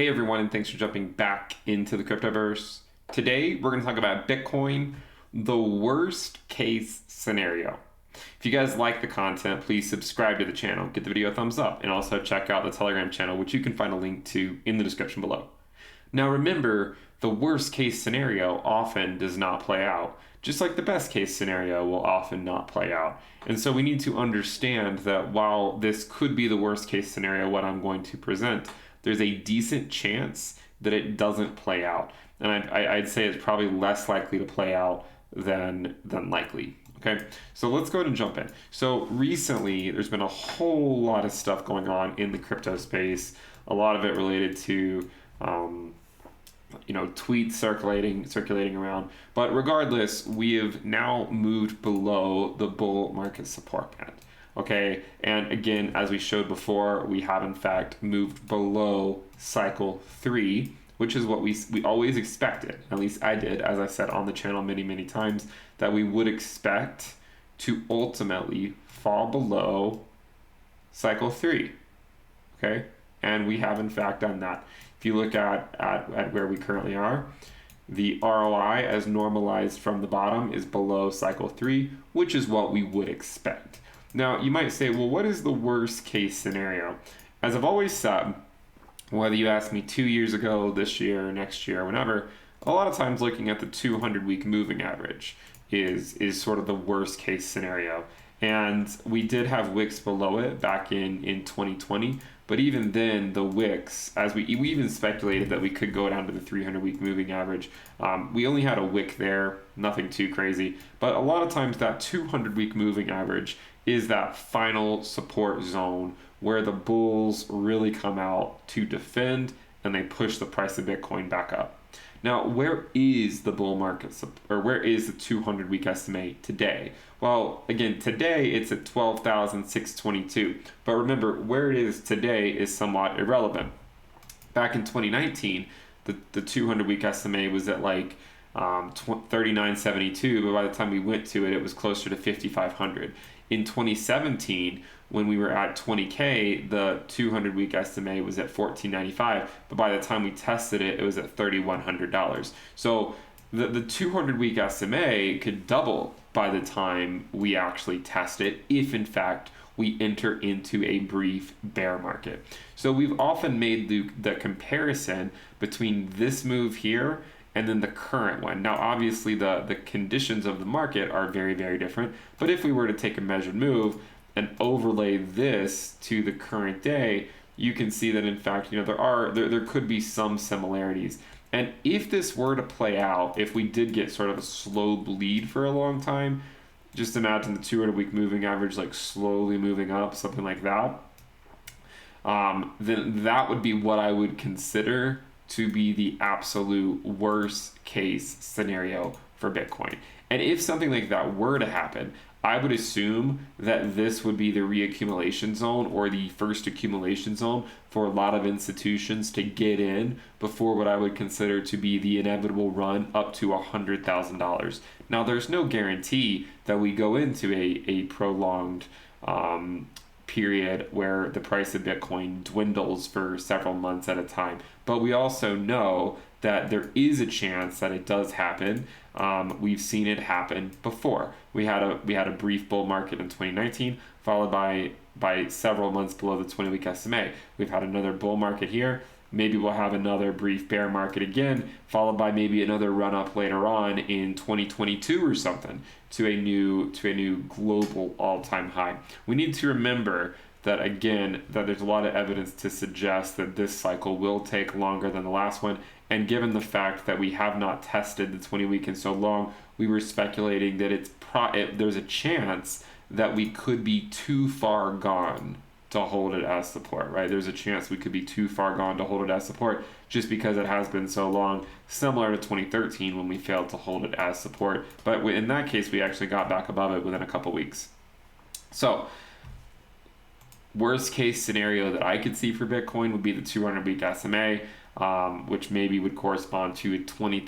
Hey everyone, and thanks for jumping back into the cryptoverse. Today we're going to talk about Bitcoin, the worst case scenario. If you guys like the content, please subscribe to the channel, give the video a thumbs up, and also check out the Telegram channel, which you can find a link to in the description below. Now remember, the worst case scenario often does not play out, just like the best case scenario will often not play out. And so we need to understand that while this could be the worst case scenario, what I'm going to present, there's a decent chance that it doesn't play out. And I'd say it's probably less likely to play out than likely. Okay, so let's go ahead and jump in. So recently, there's been a whole lot of stuff going on in the crypto space, a lot of it related to tweets circulating around. But regardless, we have now moved below the bull market support band. Okay, and again, as we showed before, we have in fact moved below cycle 3, which is what we always expected. At least I did, as I said on the channel many times, that we would expect to ultimately fall below cycle 3. Okay, and we have in fact done that. If you look at where we currently are, the ROI as normalized from the bottom is below cycle 3, which is what we would expect. Now, you might say, well, what is the worst case scenario? As I've always said, whether you ask me 2 years ago, this year, next year, whenever, a lot of times looking at the 200-week moving average is sort of the worst case scenario. And we did have wicks below it back in 2020, but even then the wicks, as we even speculated that we could go down to the 300-week moving average, we only had a wick there, nothing too crazy. But a lot of times that 200-week moving average is that final support zone where the bulls really come out to defend and they push the price of Bitcoin back up. Now, where is the bull market, or where is the 200-week SMA today? Well, again, today it's at 12,622. But remember, where it is today is somewhat irrelevant. Back in 2019, the 200-week SMA was at like 3972, but by the time we went to it, it was closer to 5,500. In 2017, when we were at 20K, the 200-week SMA was at $1,495, but by the time we tested it, it was at $3,100. So the 200-week SMA could double by the time we actually test it, if in fact we enter into a brief bear market. So we've often made the comparison between this move here and then the current one. Now, obviously, the conditions of the market are very different, but if we were to take a measured move and overlay this to the current day, you can see that in fact, there could be some similarities. And if this were to play out, if we did get sort of a slow bleed for a long time, just imagine the 200-week moving average like slowly moving up, something like that, then that would be what I would consider to be the absolute worst case scenario for Bitcoin. And if something like that were to happen, I would assume that this would be the reaccumulation zone or the first accumulation zone for a lot of institutions to get in before what I would consider to be the inevitable run up to $100,000. Now, there's no guarantee that we go into a prolonged period where the price of Bitcoin dwindles for several months at a time. But we also know that there is a chance that it does happen. We've seen it happen before. We had a brief bull market in 2019, followed by several months below the 20-week SMA. We've had another bull market here. Maybe we'll have another brief bear market again, followed by maybe another run up later on in 2022 or something to a new global all-time high. We need to remember that again, that there's a lot of evidence to suggest that this cycle will take longer than the last one. And given the fact that we have not tested the 20-week in so long, we were speculating that there's a chance that we could be too far gone to hold it as support, right? There's a chance we could be too far gone to hold it as support just because it has been so long, similar to 2013 when we failed to hold it as support. But in that case, we actually got back above it within a couple weeks. So worst case scenario that I could see for Bitcoin would be the 200-week SMA, which maybe would correspond to a $20,000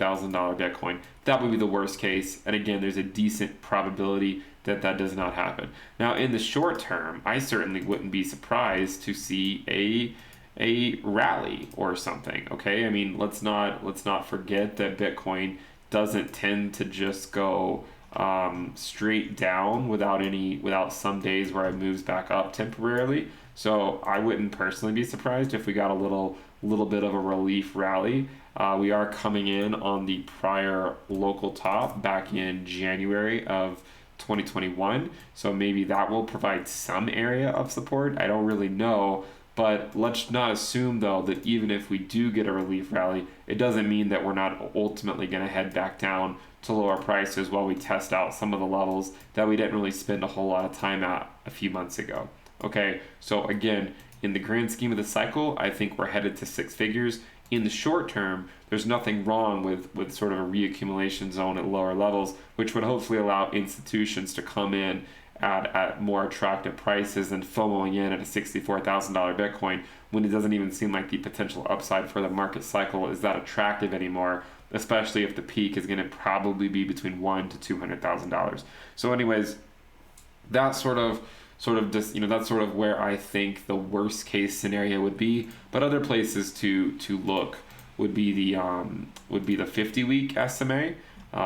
Bitcoin. That would be the worst case. And again, there's a decent probability that does not happen. Now, in the short term, I certainly wouldn't be surprised to see a rally or something. Okay, I mean, let's not forget that Bitcoin doesn't tend to just go straight down without some days where it moves back up temporarily. So I wouldn't personally be surprised if we got a little bit of a relief rally. We are coming in on the prior local top back in January of 2021, so maybe that will provide some area of support. I don't really know, but let's not assume though that even if we do get a relief rally, it doesn't mean that we're not ultimately going to head back down to lower prices while we test out some of the levels that we didn't really spend a whole lot of time at a few months ago. Okay, so again, in the grand scheme of the cycle, I think we're headed to six figures. In the short term, there's nothing wrong with sort of a reaccumulation zone at lower levels, which would hopefully allow institutions to come in at more attractive prices than FOMOing in at a $64,000 Bitcoin when it doesn't even seem like the potential upside for the market cycle is that attractive anymore, especially if the peak is going to probably be between $100,000 to $200,000. So anyways, that that's sort of where I think the worst case scenario would be. But other places to look would be the 50-week SMA.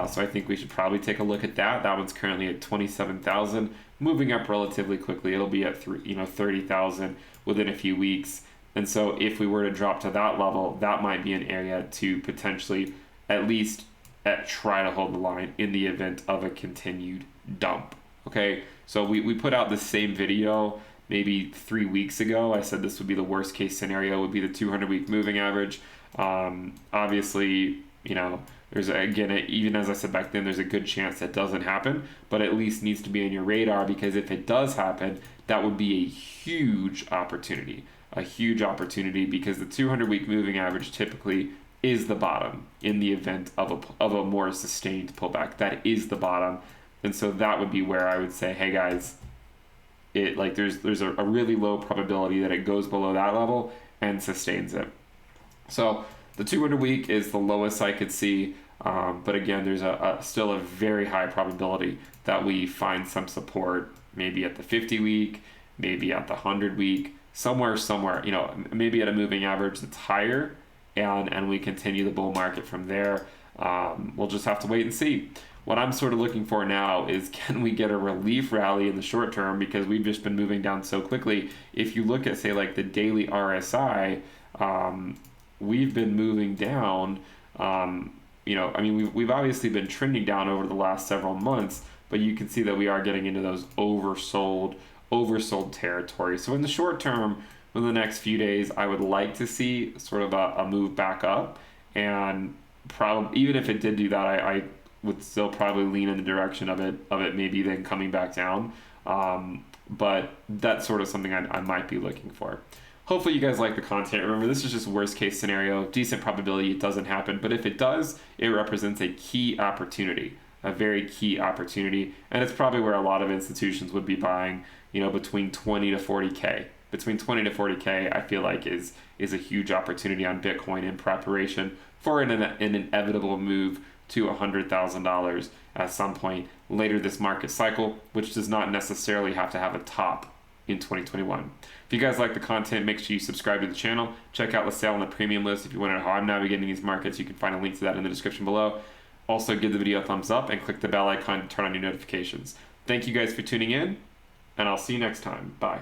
So I think we should probably take a look at that. That one's currently at 27,000, moving up relatively quickly. It'll be at 30,000 within a few weeks. And so if we were to drop to that level, that might be an area to potentially at least try to hold the line in the event of a continued dump. Okay, so we put out the same video maybe 3 weeks ago. I said this would be the worst case scenario, would be the 200-week moving average. Obviously, there's even as I said back then, there's a good chance that doesn't happen, but at least needs to be on your radar, because if it does happen, that would be a huge opportunity. A huge opportunity, because the 200-week moving average typically is the bottom in the event of a more sustained pullback. That is the bottom. And so that would be where I would say, hey guys, there's a really low probability that it goes below that level and sustains it. So the 200-week is the lowest I could see, but again, there's still a very high probability that we find some support, maybe at the 50-week, maybe at the 100-week, somewhere, maybe at a moving average that's higher, and we continue the bull market from there. We'll just have to wait and see. What I'm sort of looking for now is, can we get a relief rally in the short term, because we've just been moving down so quickly. If you look at, say, like the daily RSI, we've been moving down. We've obviously been trending down over the last several months, but you can see that we are getting into those oversold territory. So in the short term, in the next few days, I would like to see sort of a move back up, and probably even if it did do that, I would still probably lean in the direction of it maybe then coming back down. But that's sort of something I might be looking for. Hopefully you guys like the content. Remember, this is just worst case scenario, decent probability it doesn't happen, but if it does, it represents a key opportunity, a very key opportunity, and it's probably where a lot of institutions would be buying, between 20 to 40K. Between 20 to 40K, I feel like is a huge opportunity on Bitcoin in preparation for an inevitable move to $100,000 at some point later this market cycle, which does not necessarily have to have a top in 2021. If you guys like the content, make sure you subscribe to the channel. Check out the sale on the premium list. If you want to know how I'm navigating these markets, you can find a link to that in the description below. Also, give the video a thumbs up and click the bell icon to turn on your notifications. Thank you guys for tuning in, and I'll see you next time. Bye.